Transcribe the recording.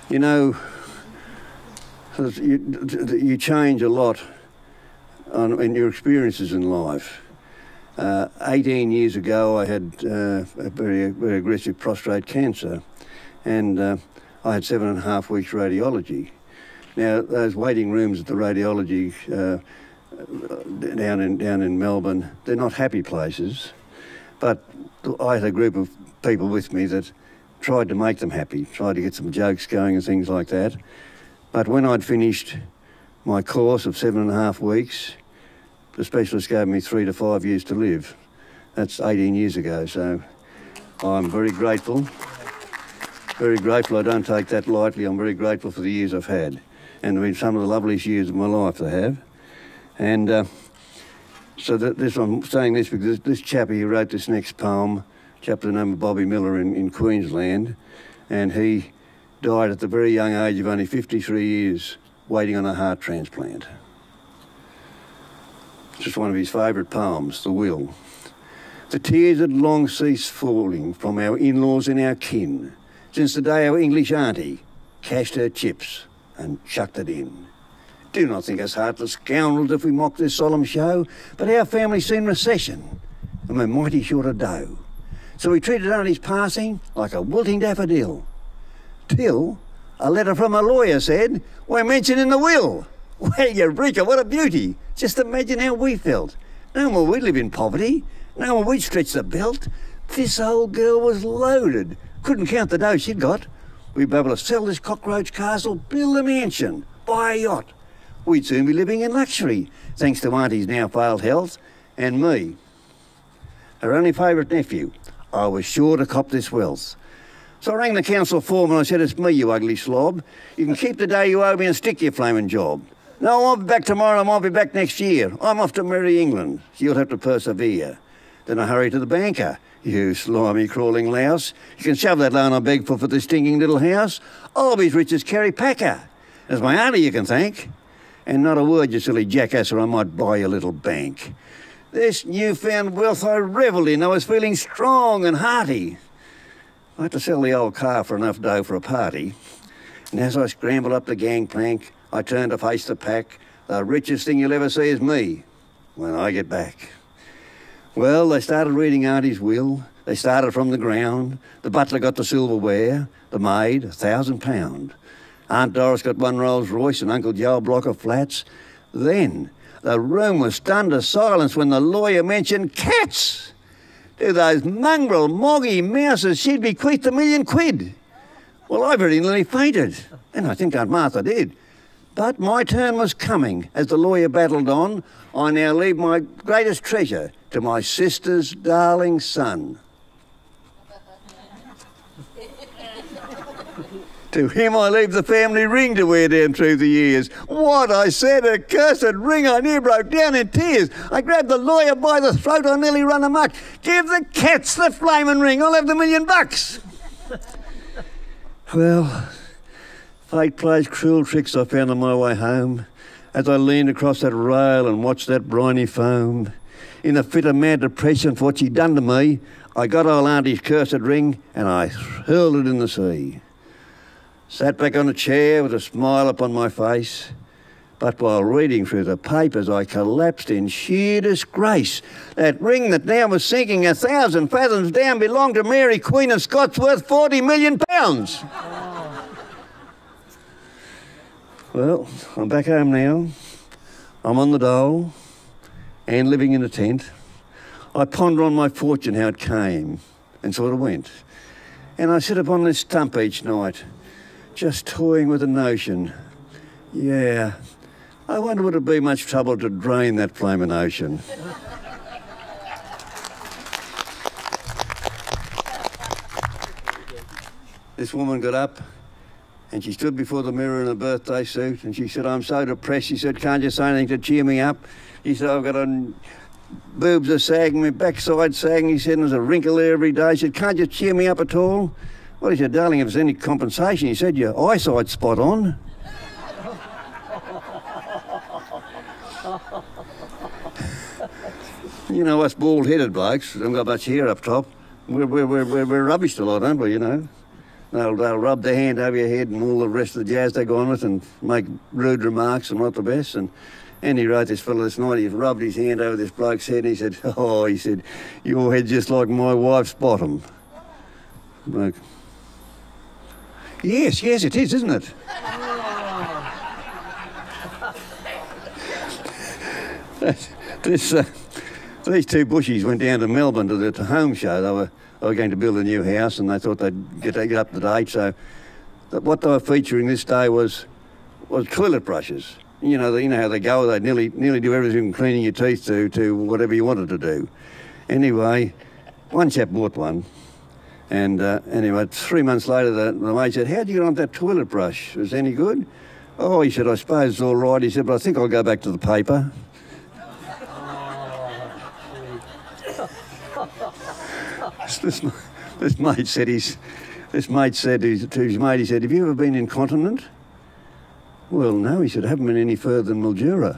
You know, you change a lot in your experiences in life. 18 years ago, I had a very aggressive prostate cancer, and I had 7.5 weeks radiology. Now, those waiting rooms at the radiology down in Melbourne, they're not happy places, but I had a group of people with me that tried to make them happy, tried to get some jokes going and things like that. But when I'd finished my course of 7.5 weeks, the specialist gave me 3 to 5 years to live. That's 18 years ago, so I'm very grateful. Very grateful. I don't take that lightly. I'm very grateful for the years I've had. And they've been some of the loveliest years of my life I have. And I'm saying this because this chappie who wrote this next poem, chapter named Bobby Miller in Queensland, and he died at the very young age of only 53 years, waiting on a heart transplant. It's just one of his favourite poems, The Will. The tears had long ceased falling from our in-laws and our kin, since the day our English auntie cashed her chips and chucked it in. Do not think us heartless scoundrels if we mock this solemn show, but our family's seen recession, and we're mighty short of dough. So we treated auntie's passing like a wilting daffodil, till a letter from a lawyer said, we're mentioned in the will. Well, Eureka, what a beauty. Just imagine how we felt. No more we'd live in poverty. No more we'd stretch the belt. This old girl was loaded. Couldn't count the dough she'd got. We'd be able to sell this cockroach castle, build a mansion, buy a yacht. We'd soon be living in luxury, thanks to auntie's now failed health, and me, her only favourite nephew. I was sure to cop this wealth. So I rang the council foreman and I said, it's me, you ugly slob. You can keep the day you owe me and stick to your flaming job. No, I'll be back tomorrow, I might be back next year. I'm off to merry England. You'll have to persevere. Then I hurry to the banker. You slimy crawling louse. You can shove that loan I beg for this stinking little house. I'll be as rich as Kerry Packer. There's my auntie you can thank. And not a word, you silly jackass, or I might buy your little bank. This newfound wealth I revelled in. I was feeling strong and hearty. I had to sell the old car for enough dough for a party. And as I scrambled up the gangplank, I turned to face the pack. The richest thing you'll ever see is me when I get back. Well, they started reading auntie's will. They started from the ground. The butler got the silverware. The maid, £1,000. Aunt Doris got 1 Rolls Royce and Uncle Joe a block of flats. Then the room was stunned to silence when the lawyer mentioned cats. To those mongrel, moggy mouses, she'd bequeathed £1 million. Well, I very nearly fainted, and I think Aunt Martha did. But my turn was coming. As the lawyer battled on, I now leave my greatest treasure to my sister's darling son. To him I leave the family ring to wear down through the years. What I said, a cursed ring, I near broke down in tears. I grabbed the lawyer by the throat, I nearly run amok. Give the cats the flaming ring, I'll have the $1 million. Well, fate plays cruel tricks I found on my way home. As I leaned across that rail and watched that briny foam. In a fit of mad depression for what she'd done to me, I got old auntie's cursed ring and I hurled it in the sea. Sat back on a chair with a smile upon my face, but while reading through the papers I collapsed in sheer disgrace. That ring that now was sinking 1,000 fathoms down belonged to Mary, Queen of Scots, worth £40 million. Well, I'm back home now. I'm on the dole and living in a tent. I ponder on my fortune, how it came and sort of went. And I sit upon this stump each night, just toying with a notion. Yeah, I wonder would it be much trouble to drain that flaming ocean. This woman got up and she stood before the mirror in a birthday suit and she said, I'm so depressed. She said, can't you say anything to cheer me up? She said, I've got boobs are sagging, my backside sagging. He said, and there's a wrinkle there every day. She said, can't you cheer me up at all? Well, he said, darling, if there's any compensation, he said, your eyesight's spot on. You know, us bald-headed blokes, haven't got much hair up top. We're rubbish a lot, aren't we, you know? They'll rub their hand over your head and all the rest of the jazz they go on with and make rude remarks and not the best. And he wrote this fellow this night, he rubbed his hand over this bloke's head and he said, "Oh," he said, "your head's just like my wife's bottom." Bloke, yes, it is, isn't it? These two bushies went down to Melbourne to the home show. They were going to build a new house and they thought they'd get up to date. So what they were featuring this day was toilet brushes. You know how they go. They nearly do everything from cleaning your teeth to whatever you wanted to do. Anyway, one chap bought one. And anyway, 3 months later, the mate said, "How'd you get on with that toilet brush? Was it any good?" "Oh," he said, "I suppose it's all right." He said, "But I think I'll go back to the paper." This mate said to his mate, he said, "Have you ever been incontinent?" "Well, no," he said, "I haven't been any further than Mildura."